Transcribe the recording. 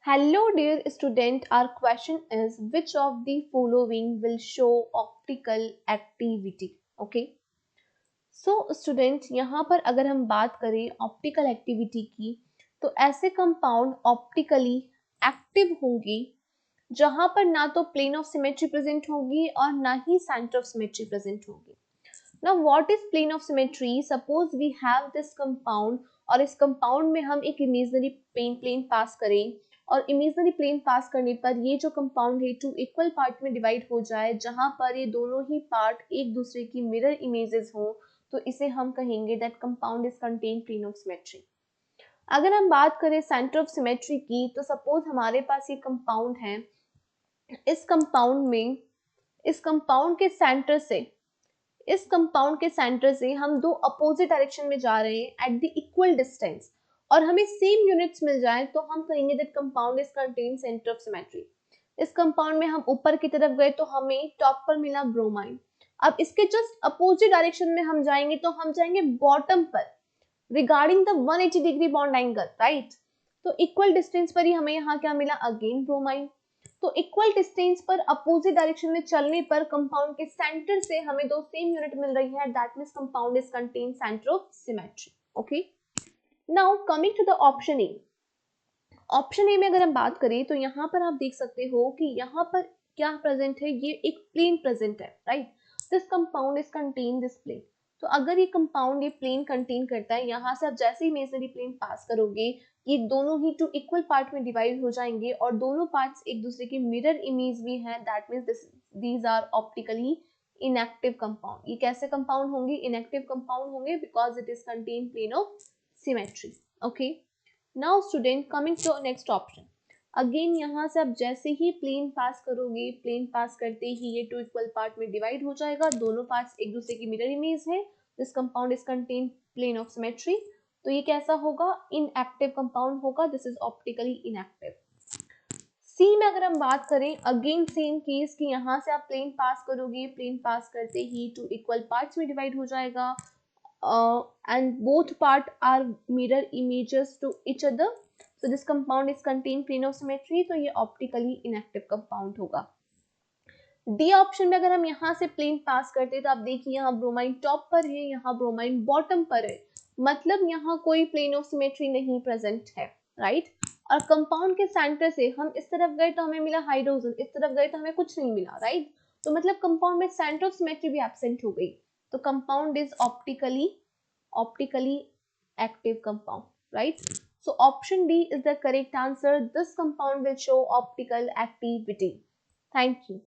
Hello dear student, our question is which of the following will show optical activity? Okay. So student यहाँ पर अगर हम बात करें ऑप्टिकल एक्टिविटी की तो ऐसे कंपाउंड ऑप्टिकली एक्टिव होंगे जहां पर ना तो प्लेन ऑफ सिमेट्री प्रेजेंट होगी और ना ही सेंटर ऑफ सिमेट्री प्रेजेंट होगी. Now what is plane of symmetry? Suppose we have this compound और इस कंपाउंड में हम एक इमेजिनरी प्लेन पास करें और इमेजिनरी प्लेन पास करने पर ये जो कंपाउंड है टू इक्वल पार्ट में डिवाइड हो जाए जहां पर ये दोनों ही पार्ट एक दूसरे की मिरर इमेजेस हो तो इसे हम कहेंगे that compound is contain plane of symmetry. अगर हम बात करें सेंटर ऑफ सिमेट्री की तो सपोज हमारे पास ये कंपाउंड है. इस कंपाउंड में इस कंपाउंड के सेंटर से हम दो अपोजिट डायरेक्शन में जा रहे हैं एट द इक्वल डिस्टेंस और हमें सेम यूनिट्स मिल जाए तो हम कहेंगे that compound is contain centre of symmetry. इस कंपाउंड में हम ऊपर की तरफ गए तो हमें टॉप पर मिला ब्रोमाइन. अब इसके जस्ट अपोजिट डायरेक्शन में हम जाएंगे तो हम जाएंगे बॉटम पर regarding the 180 degree bond angle, right. तो इक्वल डिस्टेंस पर ही हमें यहाँ क्या मिला, अगेन ब्रोमाइन. तो इक्वल डिस्टेंस पर अपोजिट डायरेक्शन में चलने पर कंपाउंड के सेंटर से हमें दो सेम यूनिट मिल रही है, that means compound is contain centre of symmetry. Okay. Now coming to the option A. Option A में अगर हम बात करें तो यहाँ पर आप देख सकते हो कि यहाँ पर क्या प्रेजेंट है, ये एक प्लेन प्रेजेंट है, right. This compound is contain this plane. तो अगर ये कंपाउंड ये प्लेन कंटेन करता है, यहाँ से आप जैसे ही इमेजिनरी प्लेन पास करोगे ये दोनों ही टू इक्वल पार्ट में डिवाइड हो जाएंगे और दोनों पार्ट्स एक दूसरे की मिरर इमेज भी है, that means these are optically inactive compound. ये कैसे कंपाउंड होंगे, इनएक्टिव कंपाउंड होंगे because it is contain plane of symmetry. Okay. Now student coming to next option. Again यहाँ से आप जैसे ही प्लेन पास करोगे, प्लेन पास करते ही ये टू इक्वल पार्ट में डिवाइड हो जाएगा, दोनों पार्ट्स एक दूसरे की मिरर इमेज है. This compound is contain plane of symmetry. तो ये कैसा होगा, इनएक्टिव कंपाउंड होगा. This is optically inactive. C में अगर हम बात करें, अगेन सेम केस कि यहाँ से आप प्लेन पास करोगे, प्लेन पास करते ही टू इक्वल पार्ट्स में डिवाइड हो जाएगा and both part are mirror images to each other. So this compound is contain plane of symmetry. तो ये optically inactive compound होगा. डी ऑप्शन में अगर हम यहाँ से प्लेन पास करते तो आप देखिए यहाँ ब्रोमाइन टॉप पर है, यहाँ ब्रोमाइन बॉटम पर है, मतलब यहाँ कोई प्लेन ऑफ सिमेट्री नहीं प्रेजेंट है, राइट. और कंपाउंड के सेंटर से हम इस तरफ गए तो हमें मिला हाइड्रोजन, इस तरफ गए तो हमें कुछ नहीं मिला, राइट. तो मतलब कंपाउंड में सेंटर ऑफ सिमेट्री भी एब्सेंट हो गई. तो compound is optically active compound, right. So option D is the correct answer. This compound will show optical activity. Thank you.